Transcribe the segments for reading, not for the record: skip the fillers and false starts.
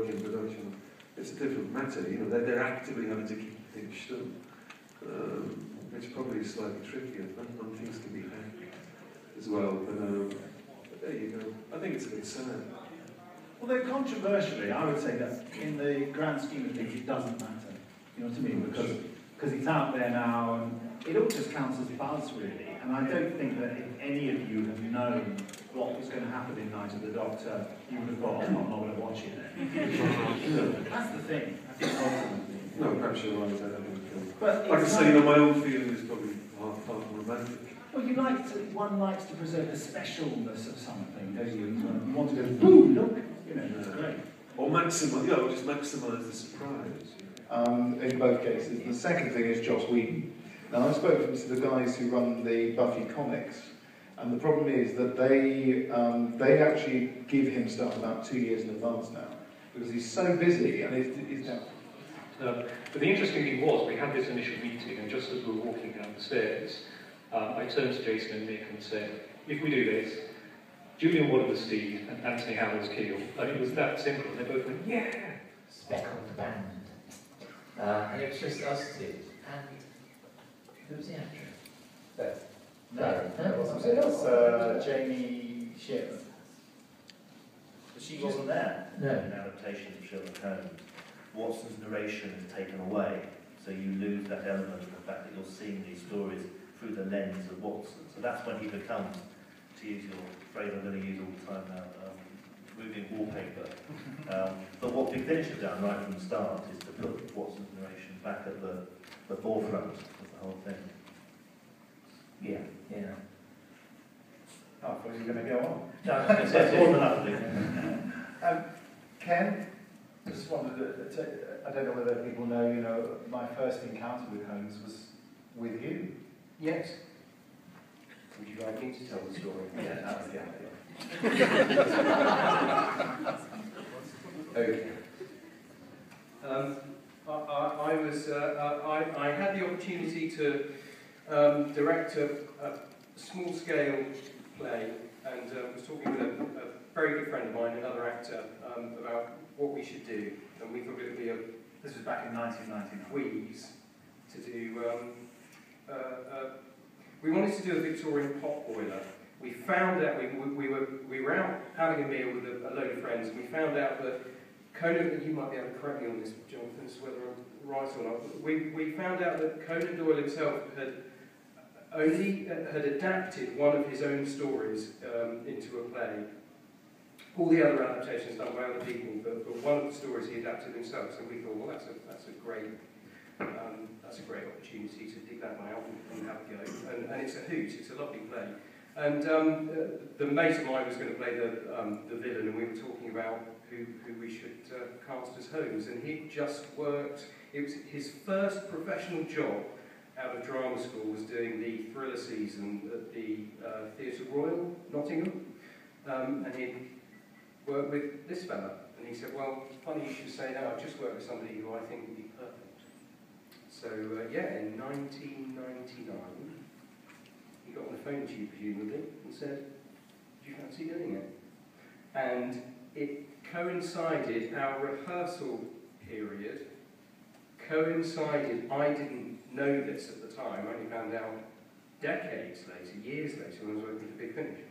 in production. It's a different matter, you know, they're actively having to keep things still, which probably is slightly trickier, and things can be hacked as well, but there you go. I think it's a bit sad. Although controversially, I would say that in the grand scheme of things, it doesn't matter. You know what I mean? Because it's out there now, and it all just counts as buzz, really. And I don't think that if any of you have known what was going to happen in Night of the Doctor, you would have thought, I'm not going to watch it. That's the thing, I think, ultimately. No, perhaps you're right, I don't But like I say, you know, my own feeling is probably half romantic. Well, one likes to preserve the specialness of something, don't you? You want to go, boom, look, you know, that's great. Or maximise, or just maximise the surprise. In both cases. The second thing is Joss Whedon. Now, I've spoken to the guys who run the Buffy comics, and the problem is that they actually give him stuff about 2 years in advance now, because he's so busy, and he's now. But the interesting thing was, we had this initial meeting, and just as we were walking down the stairs, I turned to Jason and Nick and said, if we do this, Julian Waterman Steed and Anthony Howell's Keel. And it was that simple. And they both went, yeah! Spec on the band. And it was just us two. And who was the actress? No, it was Jamie Ship. But she wasn't there. No. An adaptation of Sherlock Holmes. Watson's narration is taken away, so you lose that element of the fact that you're seeing these stories through the lens of Watson. So that's when he becomes, to use your phrase I'm going to use all the time now, moving wallpaper. But what Big Finish has done right from the start is to put Watson's narration back at the forefront of the whole thing. Yeah. Oh, I thought you were going to go on. No, I was going to say, it's more than enough. Ken, I just wanted to, I don't know whether people know, you know, my first encounter with Holmes was with you. Yes. Would you like me to tell the story? Yeah, that was the idea. Okay. I had the opportunity to direct a small-scale play, and was talking with a very good friend of mine, another actor, about what we should do, and we thought it would be This was back in 1999. wheeze to do. We wanted to do a Victorian pot boiler. We found out we were out having a meal with a load of friends, and we found out that Conan. You might be able to correct me on this, Jonathan, as to whether I'm right or not. We found out that Conan Doyle himself had adapted one of his own stories into a play. All the other adaptations done by other people, but one of the stories he adapted himself. So we thought, well, that's a great opportunity to dig that one out and have a go. And it's a hoot. It's a lovely play. And the mate of mine was going to play the villain, and we were talking about who we should cast as Holmes. And he'd just worked. It was his first professional job out of drama school was doing the thriller season at the Theatre Royal, Nottingham, and he'd worked with this fella. And he said, well, funny you should say that, I've just worked with somebody who I think would be perfect. So, yeah, in 1999, he got on the phone to you, presumably, and said, do you fancy doing it? And it coincided, our rehearsal period coincided, I didn't know this at the time, I only found out decades later, years later, when I was working for Big Finish.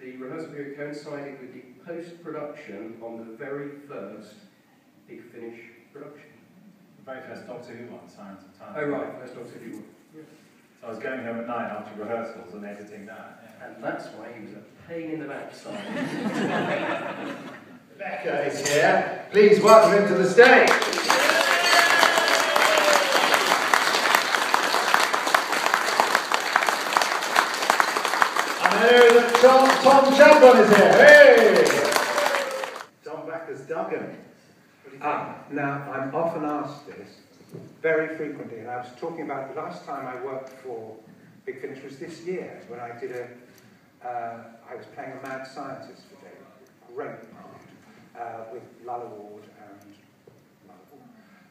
The rehearsal period coincided with the post-production on the very first Big Finish production. The very first Doctor Who one, Science of Time. Oh right, first Doctor Who one. Yeah. So I was going home at night after rehearsals and editing that. Yeah. And that's why he was a pain in the backside. Rebecca is here. Please welcome him to the stage. I know that Tom Chapman is here. Hey! Tom Backus Duggan. Now, I'm often asked this, very frequently, and I was talking about the last time I worked for Big Finish was this year, when I did I was playing a mad scientist for David, great part, with Lalla Ward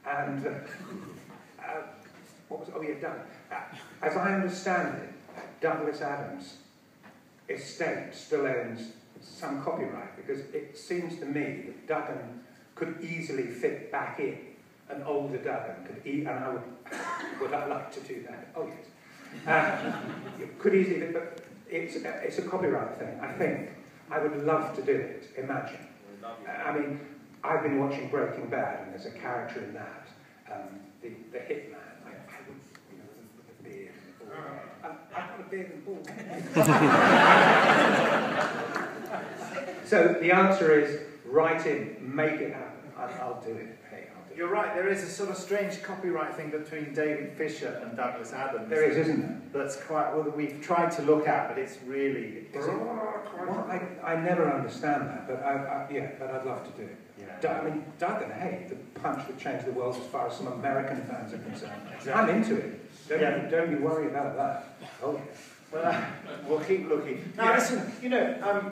and what was, oh yeah, Doug. As I understand it, Douglas Adams' estate still owns some copyright, because it seems to me that Duggan could easily fit back in. An older Duggan could, and I would I like to do that? Oh yes, could easily, but it's a copyright thing. I think I would love to do it. Imagine. I mean, I've been watching Breaking Bad, and there's a character in that, the hitman. I would, with the beard and all. I've got a beard and bald. So the answer is write in, make it happen. I'll do it. Hey, I'll do it. You're right, there is a sort of strange copyright thing between David Fisher and Douglas Adams. There is, isn't there? That's quite, well, we've tried to look at, but it's really... Well, I never understand that, but but I'd love to do it. Yeah. I mean, Duggan, hey, the punch that changed the world as far as some American fans are concerned. Exactly. I'm into it. Don't you worry about that. Oh, Well, we'll keep looking. Now, listen,